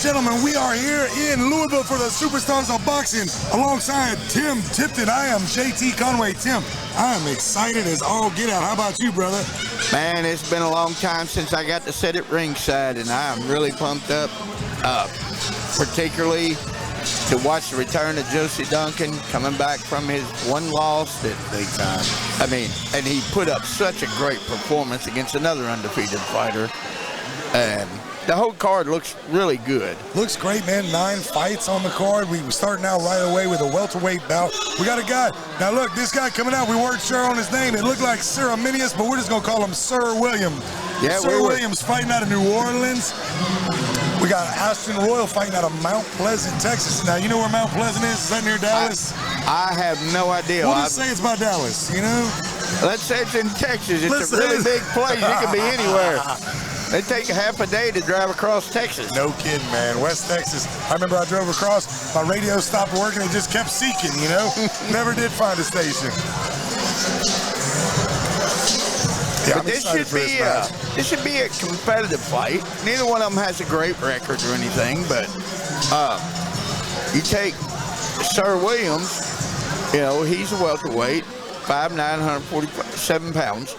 gentlemen, we are here in Louisville for the Superstars of Boxing alongside Tim Tipton. I am JT Conway. Tim, I am excited as all get out. How about you, brother? Man, it's been a long time since I got to sit at ringside, and I am really pumped up, particularly to watch the return of Josie Duncan coming back from his one loss. Big time. I mean, and he put up such a great performance against another undefeated fighter. And the whole card looks really good. Looks great, man. 9 fights on the card. We were starting out right away with a welterweight bout. We got a guy. Now, look, this guy coming out, we weren't sure on his name. It looked like Sirarminius, but we're just going to call him Sir William. Yeah, Sir Williams fighting out of New Orleans. We got Ashton Royal fighting out of Mount Pleasant, Texas. Now, you know where Mount Pleasant is? Is that near Dallas? I have no idea. We'll just say it's by Dallas, you know? Let's say it's in Texas. It's a really big place. It could be anywhere. They take half a day to drive across Texas. No kidding, man. West Texas. I remember I drove across. My radio stopped working. It just kept seeking, you know? Never did find a station. Yeah, but this should be a competitive fight. Neither one of them has a great record or anything, but you take Sir Williams, you know, he's a welterweight, 5'9", 147 pounds,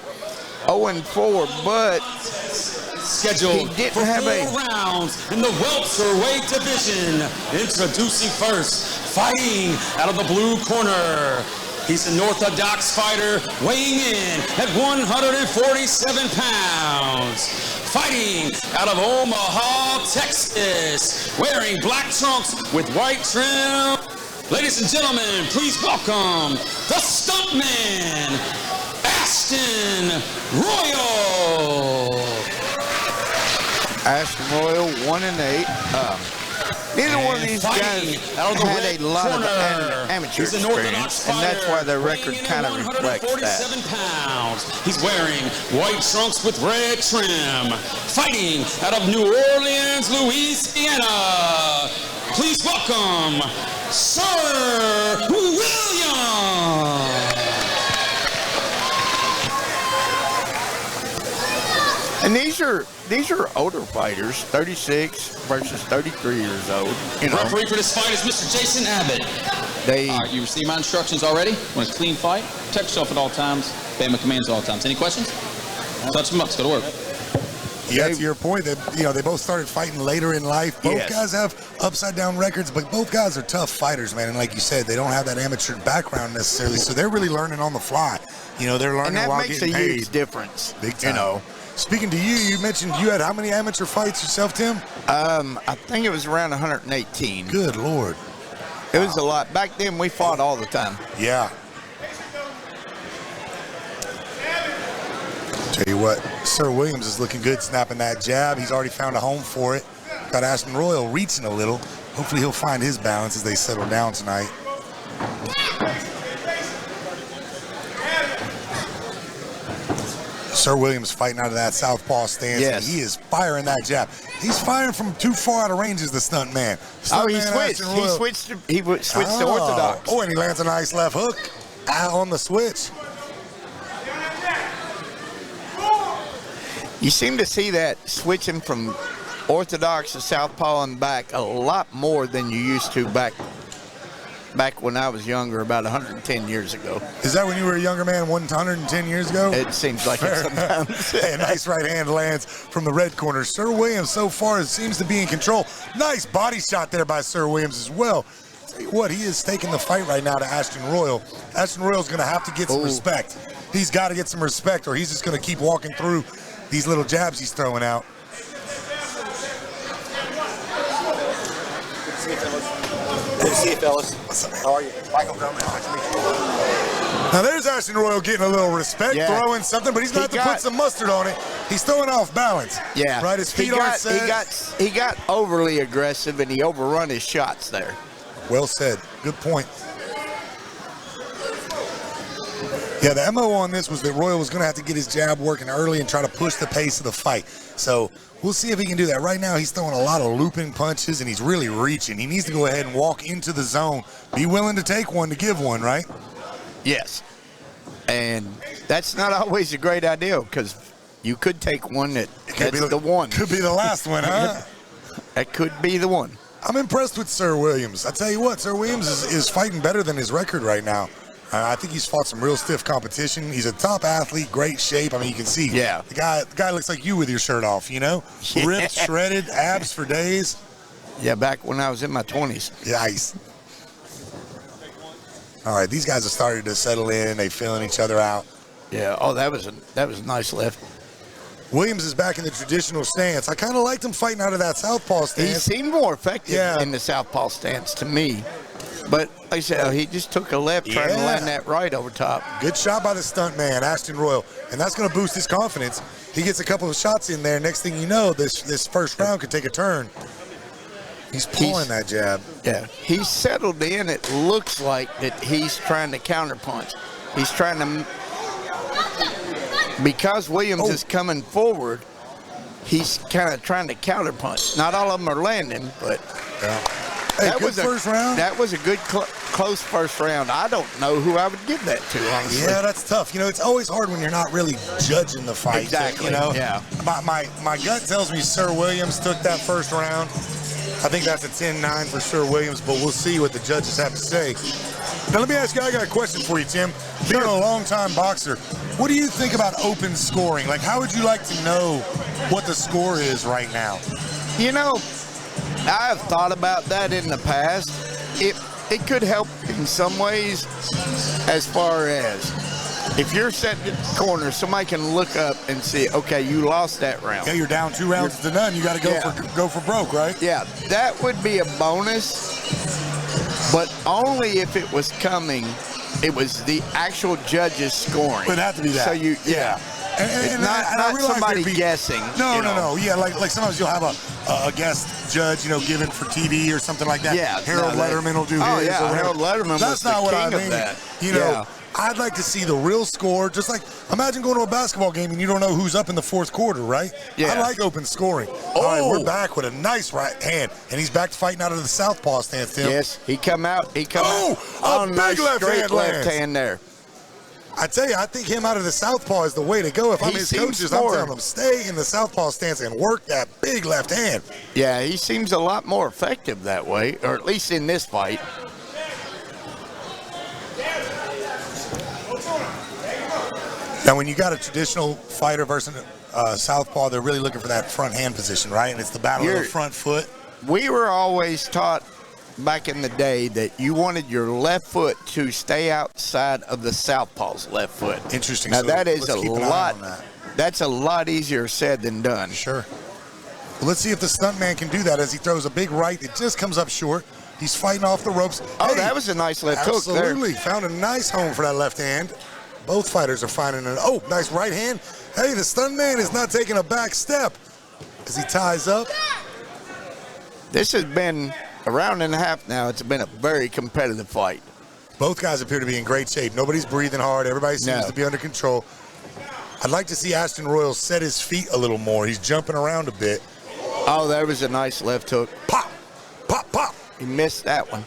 0-4, but scheduled for 4 rounds in the welterweight division. Introducing first, fighting out of the blue corner. He's an orthodox fighter, weighing in at 147 pounds. Fighting out of Omaha, Texas, wearing black trunks with white trim. Ladies and gentlemen, please welcome the stuntman, Ashton Royal. Ashton Royal, 1-8. Neither one of these guys had a lot of amateur experience, and that's why their record kind of reflects that. Pounds. He's wearing white trunks with red trim. Fighting out of New Orleans, Louisiana. Please welcome Sir Williams. And these are older fighters, 36 versus 33 years old. You know. Referee for this fight is Mr. Jason Abbott. You received my instructions already. Want a clean fight? Protect yourself at all times. Obey my commands at all times. Any questions? Touch them up. Let's go to work. Yeah, to your point, that they both started fighting later in life. Both guys have upside down records, but both guys are tough fighters, man. And like you said, they don't have that amateur background necessarily, so they're really learning on the fly. You know, they're learning while getting paid. And that makes a huge difference. Big time. You know. Speaking to you, you mentioned you had how many amateur fights yourself, Tim? I think it was around 118. Good Lord. It was a lot. Back then, we fought all the time. Yeah. Tell you what, Sir Williams is looking good snapping that jab. He's already found a home for it. Got Ashton Royal reaching a little. Hopefully he'll find his balance as they settle down tonight. Sir Williams fighting out of that southpaw stance. Yes. And he is firing that jab. He's firing from too far out of range as the stunt man. He switched to orthodox. Oh, and he lands a nice left hook on the switch. You seem to see that switching from orthodox to southpaw and back a lot more than you used to back when I was younger, about 110 years ago. Is that when you were a younger man, 110 years ago? It seems like it sometimes. Hey, a nice right hand lands from the red corner. Sir Williams so far seems to be in control. Nice body shot there by Sir Williams as well. Tell you what, he is taking the fight right now to Ashton Royal. Ashton Royal's going to have to get some respect. He's got to get some respect, or he's just going to keep walking through these little jabs he's throwing out. Good to see you, fellas. What's up, man? How are you? Michael Gomez. Nice to meet you. Now there's Ashton Royal getting a little respect, throwing something, but he's going to have to put some mustard on it. He's throwing off balance. Yeah. Right, his feet aren't set. He got overly aggressive, and he overrun his shots there. Well said. Good point. Yeah, the MO on this was that Royal was going to have to get his jab working early and try to push the pace of the fight. So we'll see if he can do that. Right now, he's throwing a lot of looping punches, and he's really reaching. He needs to go ahead and walk into the zone. Be willing to take one to give one, right? Yes. And that's not always a great idea, because you could take one that's the one. Could be the last one, huh? That could be the one. I'm impressed with Sir Williams. I tell you what, Sir Williams is fighting better than his record right now. I think he's fought some real stiff competition. He's a top athlete, great shape. I mean, you can see the guy looks like you with your shirt off, you know? Yeah. Ripped, shredded, abs for days. Yeah, back when I was in my 20s. Nice. All right, these guys are starting to settle in. They feeling each other out. Yeah. Oh, that was a nice left. Williams is back in the traditional stance. I kind of liked him fighting out of that southpaw stance. He seemed more effective in the southpaw stance to me. But like I said, he just took a left trying to land that right over top. Good shot by the stunt man, Ashton Royal. And that's going to boost his confidence. He gets a couple of shots in there. Next thing you know, this first round could take a turn. He's pulling that jab. Yeah. He's settled in. It looks like that he's trying to counterpunch. He's trying to... Because Williams is coming forward, he's kind of trying to counterpunch. Not all of them are landing, but... Yeah. Hey, good first round. That was a good, close first round. I don't know who I would give that to, honestly. Yeah, that's tough. You know, it's always hard when you're not really judging the fight. Exactly, you know? yeah. My gut tells me Sir Williams took that first round. I think that's a 10-9 for Sir Williams, but we'll see what the judges have to say. Now, let me ask you, I got a question for you, Tim. Being a long-time boxer, what do you think about open scoring? Like, how would you like to know what the score is right now? You know, I've thought about that in the past. It could help in some ways as far as if you're sitting in the corner, somebody can look up and see, okay, you lost that round. Yeah, you're down 2 rounds to none. You got to go for broke, right? Yeah, that would be a bonus, but only if it was coming. It was the actual judges scoring. It would have to be that. So you, And not I realize somebody guessing. No. Yeah, like sometimes you'll have a guest judge, you know, given for TV or something like that. Yeah. Harold Letterman will do his. Oh, yeah, Harold Letterman That's was not the what king I mean. of that. You know, I'd like to see the real score. Just like, imagine going to a basketball game and you don't know who's up in the fourth quarter, right? Yeah. I like open scoring. All right, we're back with a nice right hand, and he's back to fighting out of the southpaw stance, Tim. Yes, he come out. a big nice left hand lands. left hand there. I tell you, I think him out of the southpaw is the way to go. If I'm his coaches, I'm telling him, stay in the southpaw stance and work that big left hand. Yeah, he seems a lot more effective that way, or at least in this fight. Now, when you got a traditional fighter versus southpaw, they're really looking for that front hand position, right? And it's the battle of the front foot. We were always taught back in the day that you wanted your left foot to stay outside of the southpaw's left foot. Interesting. Now So that is let's keep an eye on that. That's a lot easier said than done. Sure. Well, let's see if the stuntman can do that as he throws a big right that just comes up short. He's fighting off the ropes. Oh, that was a nice left hook there. Absolutely. Found a nice home for that left hand. Both fighters are finding an nice right hand. Hey, the stuntman is not taking a back step as he ties up. This has been a round and a half now. It's been a very competitive fight. Both guys appear to be in great shape. Nobody's breathing hard. Everybody seems to be under control. I'd like to see Ashton Royal set his feet a little more. He's jumping around a bit. Oh, that was a nice left hook. Pop, pop, pop. He missed that one.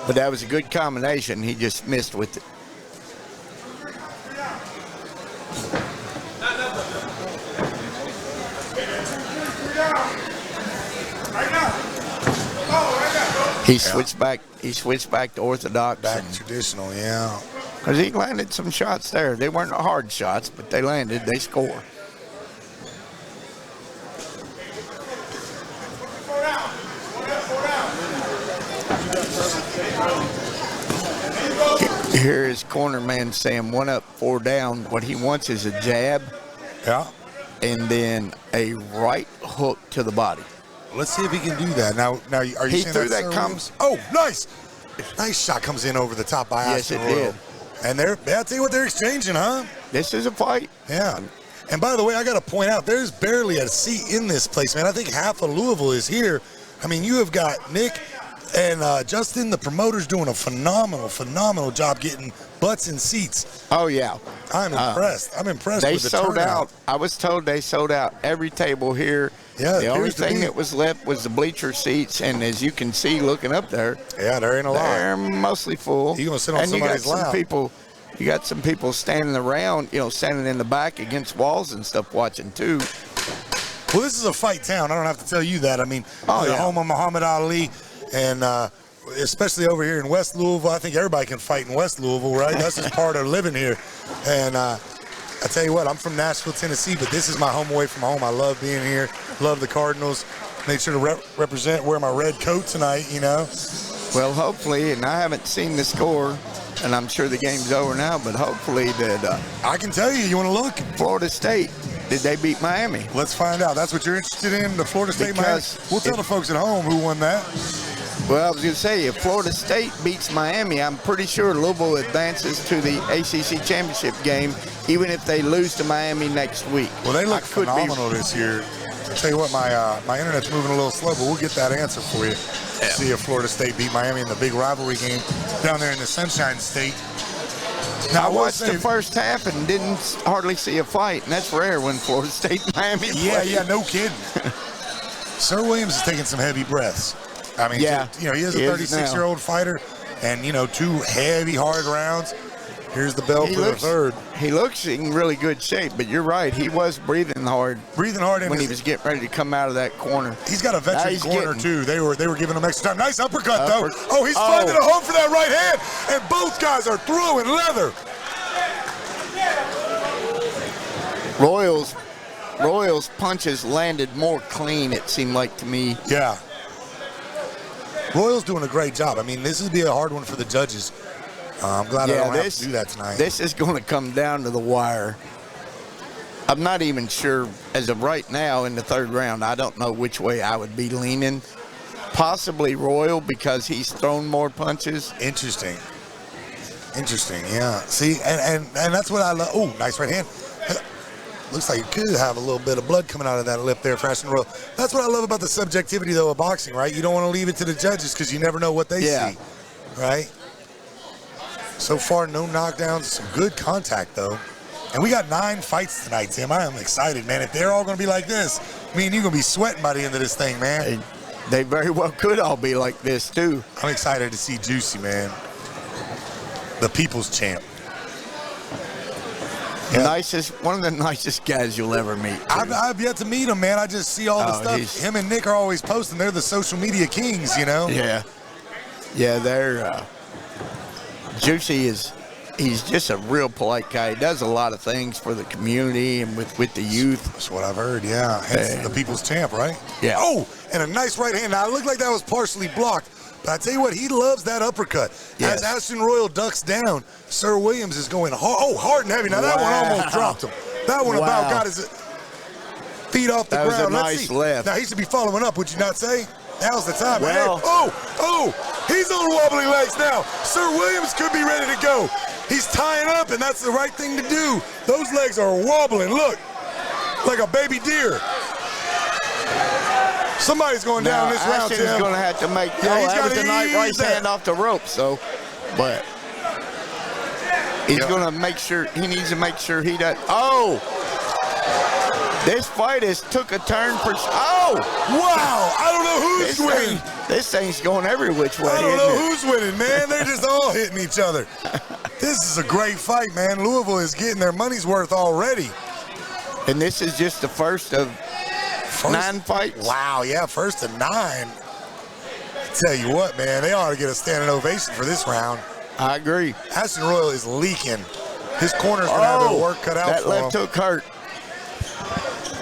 But that was a good combination. He just missed with it. He switched back. He switched back to orthodox. Back traditional, yeah. Because he landed some shots there. They weren't hard shots, but they landed. They score. Here is corner man Sam, 1 up, 4 down. What he wants is a jab. Yeah. And then a right hook to the body. Let's see if he can do that. Now, are you He saying threw that that comes? Oh, nice. Nice shot comes in over the top by Yes, Ashton it Royal. did. And I'll tell you what they're exchanging, huh? This is a fight. Yeah. And by the way, I got to point out, there's barely a seat in this place, man. I think half of Louisville is here. I mean, you have got Nick and Justin, the promoters, doing a phenomenal job getting butts in seats. Oh, yeah. I'm impressed. I'm impressed They with the sold turnout. out. I was told they sold out every table here. Yeah, the only appears to thing be. that was left was the bleacher seats, and as you can see looking up there, Yeah, there ain't a lot. they're mostly full. You gonna sit on and somebody's you got lap. some people. You got some people standing around, standing in the back against walls and stuff watching too. Well, this is a fight town. I don't have to tell you that. I mean, the home of Muhammad Ali, and especially over here in West Louisville. I think everybody can fight in West Louisville, right? That's just part of living here. And I tell you what, I'm from Nashville, Tennessee, but this is my home away from home. I love being here. Love the Cardinals. Made sure to represent, wear my red coat tonight, you know. Well, hopefully, and I haven't seen the score, and I'm sure the game's over now, but hopefully that I can tell you. You want to look? Florida State, did they beat Miami? Let's find out. That's what you're interested in, the Florida State Miami? We'll tell the folks at home who won that. Well, I was going to say, if Florida State beats Miami, I'm pretty sure Louisville advances to the ACC championship game, even if they lose to Miami next week. Well, they look phenomenal this year. I'll tell you what, my internet's moving a little slow, but we'll get that answer for you. Yeah. See if Florida State beat Miami in the big rivalry game down there in the Sunshine State. Now, I watched the first half and didn't hardly see a fight, and that's rare when Florida State and Miami play. Yeah, no kidding. Sir Williams is taking some heavy breaths. I mean, he is a 36-year-old fighter, and, 2 heavy, hard rounds. Here's the bell for the third. He looks in really good shape, but you're right. He was breathing hard. When he was getting ready to come out of that corner. He's got a veteran corner, too. They were giving him extra time. Nice uppercut, though. Oh, he's finding a home for that right hand, and both guys are throwing leather. Royal's punches landed more clean, it seemed like to me. Yeah. Royal's doing a great job. I mean, this would be a hard one for the judges. I'm glad I don't have to do that tonight. This is going to come down to the wire. I'm not even sure, as of right now in the third round, I don't know which way I would be leaning. Possibly Royal because he's thrown more punches. Interesting, yeah. See, and that's what I love. Oh, nice right hand. Looks like you could have a little bit of blood coming out of that lip there, Ashton Royal. That's what I love about the subjectivity, though, of boxing, right? You don't want to leave it to the judges because you never know what they see, right? So far, no knockdowns, some good contact, though. And we got 9 fights tonight, Tim. I am excited, man. If they're all going to be like this, me and you going to be sweating by the end of this thing, man. They very well could all be like this, too. I'm excited to see Juicy, man. The people's champ. One of the nicest guys you'll ever meet. I've yet to meet him, man. I just see all the stuff. Him and Nick are always posting. They're the social media kings, you know? Yeah, they're... Juicy he's just a real polite guy. He does a lot of things for the community and with the youth. That's what I've heard, yeah. It's the people's champ, right? Yeah. Oh, and a nice right hand. Now, it looked like that was partially blocked, but I tell you what, he loves that uppercut. Yes. As Ashton Royal ducks down, Sir Williams is going hard and heavy. Now, that one almost dropped him. That one about got his feet off the ground. That was a nice left. Now, he should be following up, would you not say? Now's the time. Well, he's on wobbly legs now. Sir Williams could be ready to go. He's tying up, and that's the right thing to do. Those legs are wobbling. Look, like a baby deer. Somebody's going down this round, Tim. He's going to have to make. That was a nice right hand off the ropes, but he's going to make sure. He needs to make sure he does. Oh. This fight took a turn for. Oh! Wow! I don't know who's winning. This thing's going every which way. I don't know who's winning, man. They're just all hitting each other. This is a great fight, man. Louisville is getting their money's worth already. And this is just the first of 9 fights? Wow, yeah, first of 9. I tell you what, man, they ought to get a standing ovation for this round. I agree. Ashton Royal is leaking. His corner's going to have their work cut out for him. That left hook hurt.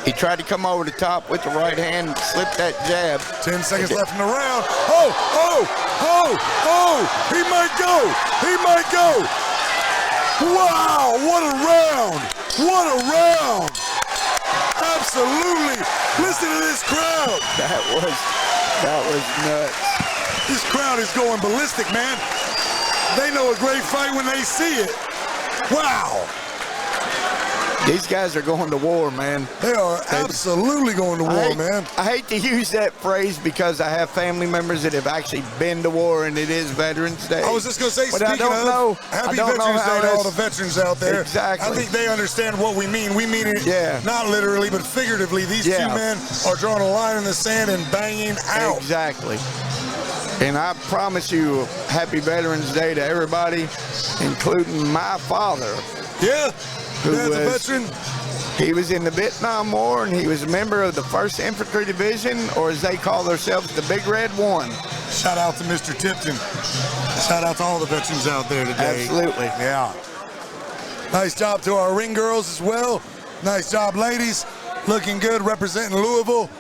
He tried to come over the top with the right hand, slipped that jab. 10 seconds left in the round. He might go. Wow, what a round. Absolutely. Listen to this crowd. That was nuts. This crowd is going ballistic, man. They know a great fight when they see it. Wow. These guys are going to war, man. They are absolutely going to war, man. I hate to use that phrase because I have family members that have actually been to war, and it is Veterans Day. I was just going to say, but I don't know. Happy Veterans Day to all the veterans out there. Exactly. I think they understand what we mean. We mean it not literally, but figuratively. These 2 men are drawing a line in the sand and banging out. Exactly. And I promise you, happy Veterans Day to everybody, including my father. Yeah. As a veteran, He was in the Vietnam War, and he was a member of the 1st Infantry Division, or as they call themselves, the Big Red One. Shout out to Mr. Tipton. Shout out to all the veterans out there today. Absolutely. Yeah. Nice job to our ring girls as well. Nice job, ladies. Looking good, representing Louisville.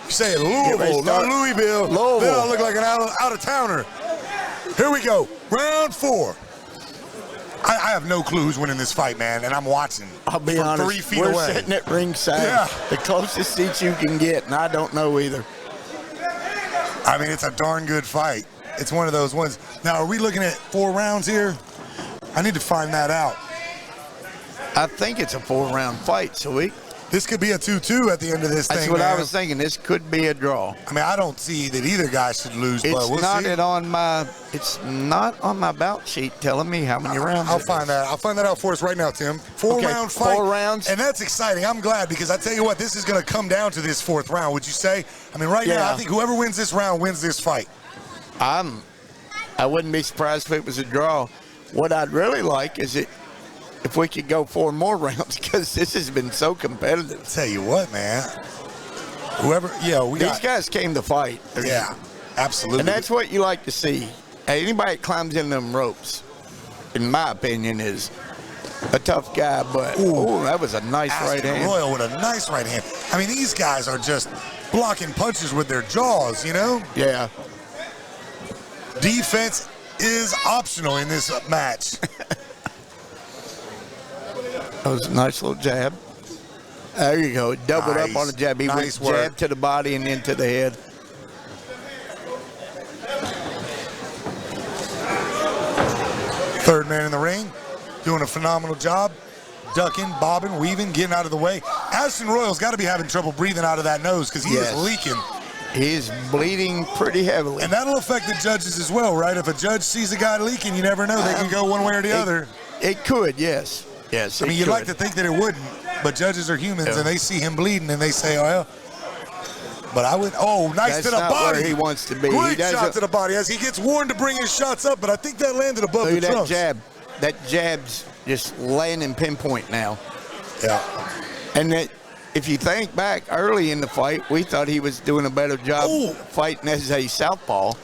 You say Louisville, not Louisville. Louisville. Then I'll look like an out-of-towner. Here we go. Round 4. I have no clue who's winning this fight, man, and I'm watching. I'll be from honest, 3 feet we're away. sitting at ringside, Yeah. the closest seats you can get, and I don't know either. I mean, it's a darn good fight. It's one of those ones. Now, are we looking at 4 rounds here? I need to find that out. I think it's a 4-round fight, so This could be a 2-2 at the end of this thing. that's what man. I was thinking. This could be a draw. I mean, I don't see that either guy should lose, but we'll see. It's not on my bout sheet telling me how many rounds. I'll find that. I'll find that out for us right now, Tim. 4-round fight. 4 rounds. And that's exciting. I'm glad because I tell you what, this is going to come down to this 4th round, would you say? I mean, right now, I think whoever wins this round wins this fight. I wouldn't be surprised if it was a draw. What I'd really like is if we could go 4 more rounds, because this has been so competitive. Tell you what, man. These guys came to fight. Yeah, absolutely. And that's what you like to see. Anybody that climbs in them ropes, in my opinion, is a tough guy, but that was a nice right hand. Ashton Royal with a nice right hand. I mean, these guys are just blocking punches with their jaws, you know? Yeah. Defense is optional in this match. That was a nice little jab. There you go. Doubled up on the jab. He went jab to the body and then to the head. Third man in the ring, doing a phenomenal job. Ducking, bobbing, weaving, getting out of the way. Ashton Royal's got to be having trouble breathing out of that nose because he is leaking. He's bleeding pretty heavily. And that'll affect the judges as well, right? If a judge sees a guy leaking, you never know. They can go one way or the other. It could, yes. Yes, I mean, you'd like to think that it wouldn't, but judges are humans, and they see him bleeding, and they say, oh, well. But I would, nice That's to the not body. Where he wants to be. Great shot to the body as he gets warned to bring his shots up, but I think that landed above the trunks. That jab's just laying in pinpoint now. Yeah. And if you think back early in the fight, we thought he was doing a better job fighting as a southpaw.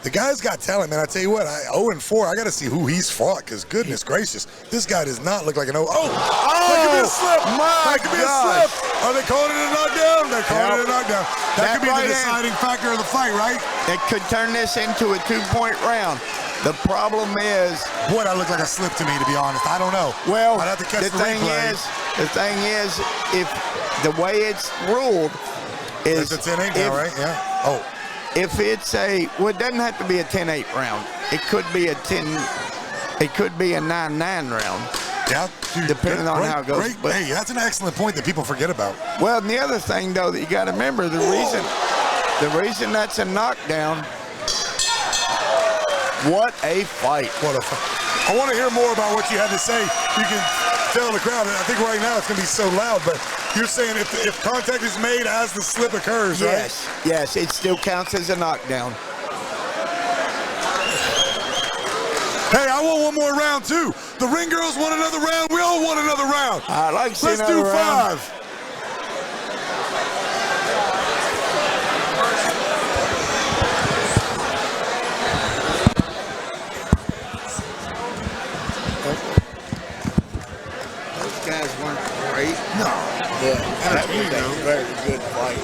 The guy's got talent, man. I tell you what, 0-4, I got to see who he's fought, because goodness gracious, this guy does not look like an that could be a slip. That could be a slip. Are they calling it a knockdown? They're calling it a knockdown. That could be the deciding factor of the fight, right? It could turn this into a 2-point round. The problem is... Boy, that looked like a slip to me, to be honest. I don't know. Well, I'd have to catch the thing replay. the thing is, if the way it's ruled is... It's a 10-8 now, right? Yeah. If it's it doesn't have to be a 10-8 round. It could be a 9-9 round. Yeah. Dude, depending on how it goes. But hey, that's an excellent point that people forget about. Well, and the other thing, though, that you got to remember, the reason that's a knockdown, what a fight. What a fight. I want to hear more about what you had to say. You can tell the crowd. I think right now it's going to be so loud, but you're saying if contact is made as the slip occurs, right? Yes, it still counts as a knockdown. Hey, I want one more round, too. The ring girls want another round. We all want another round. I'd like to see Let's do 5. Those guys weren't great. No. But that was a very good fight.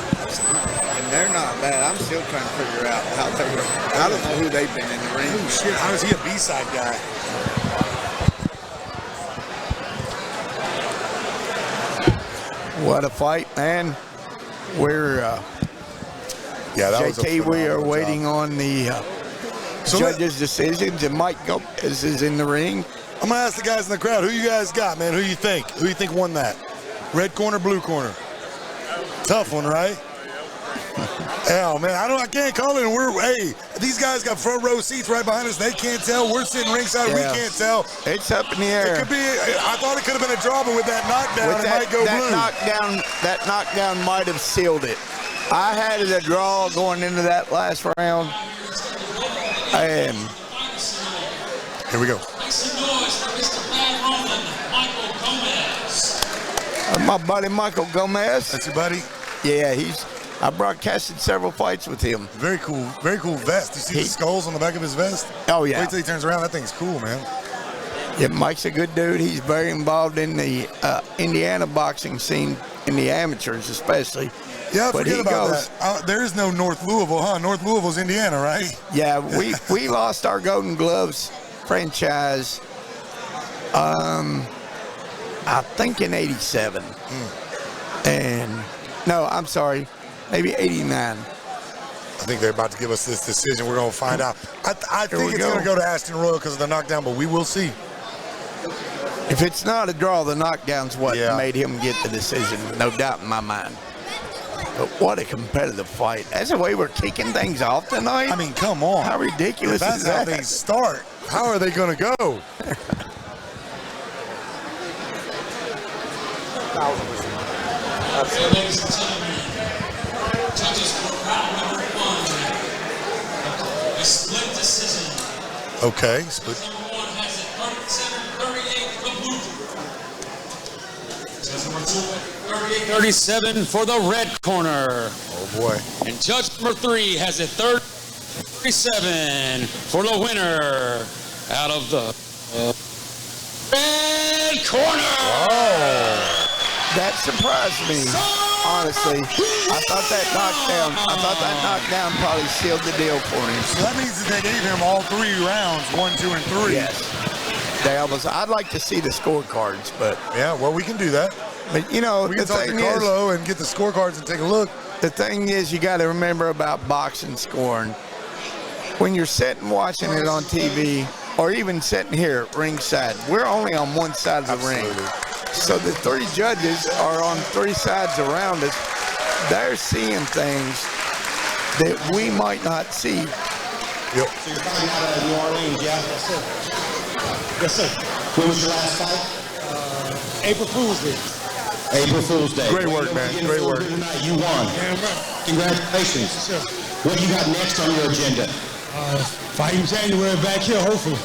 And they're not bad. I'm still trying to figure out how they were. I don't know who they've been in the ring. Oh, shit. How is he a B-side guy? What a fight, man. We're JT, we are waiting on the judges' decisions, and Mike Gomez is in the ring. I'm going to ask the guys in the crowd, who you guys got, man? Who you think? Who you think won that? Red corner, blue corner? Tough one, right? Hell, man, I can't call it. Hey, these guys got front row seats right behind us. They can't tell. We're sitting ringside. Yeah. We can't tell. It's up in the air. It could be. I thought it could have been a draw, but with that knockdown, it might go blue. That knockdown might have sealed it. I had it a draw going into that last round. And here we go. My buddy Michael Gomez. That's your buddy? Yeah, I broadcasted several fights with him. Very cool vest. You see the skulls on the back of his vest? Oh, yeah. Wait till he turns around. That thing's cool, man. Yeah, Mike's a good dude. He's very involved in the Indiana boxing scene, in the amateurs especially. Yeah, but forget about that. There is no North Louisville, huh? North Louisville's Indiana, right? Yeah, we lost our Golden Gloves franchise, I think in 87. And, no, I'm sorry, maybe 89. I think they're about to give us this decision. We're going to find out. I think it's going to go to Ashton Royal because of the knockdown, but we will see. If it's not a draw, the knockdown's what made him get the decision, no doubt in my mind. But what a competitive fight. That's the way we're kicking things off tonight. I mean, come on. How ridiculous is that? That's how they start. How are they going to go? Ladies and gentlemen, judges for round number 1. A split decision. Okay, split. Number 1 has it 37-38 for the blue. Judge number 2 38-37 for the red corner. Oh boy. And judge number 3 has it 37 for the winner out of the red corner. Oh. That surprised me, honestly. I thought that knockdown probably sealed the deal for him. So that means that they gave him all 3 rounds, 1, 2, and 3. Yes. I'd like to see the scorecards, but yeah, well, we can do that. But you know, we can talk to Carlo and get the scorecards and take a look. The thing is, you got to remember about boxing scoring. When you're sitting watching it on TV, or even sitting here ringside, we're only on one side of the ring. So the 3 judges are on 3 sides around us. They're seeing things that we might not see. Yep. So you're fighting out of New Orleans, yeah? Yes, sir. Yes, sir. When was your last fight? April Fool's Day. April Fool's Day. Great work, man. Great work. Tonight. You won. Damn right. Congratulations. Yes, sir. What do you got next on your agenda? Fight in January back here, hopefully.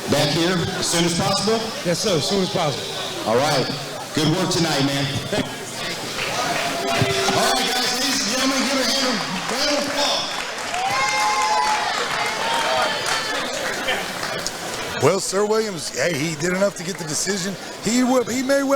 Back here, as soon as possible? Yes, sir, as soon as possible. All right. Good work tonight, man. All right, guys, ladies and gentlemen, give a hand of round of applause. Well, Sir Williams, hey, he did enough to get the decision. He may well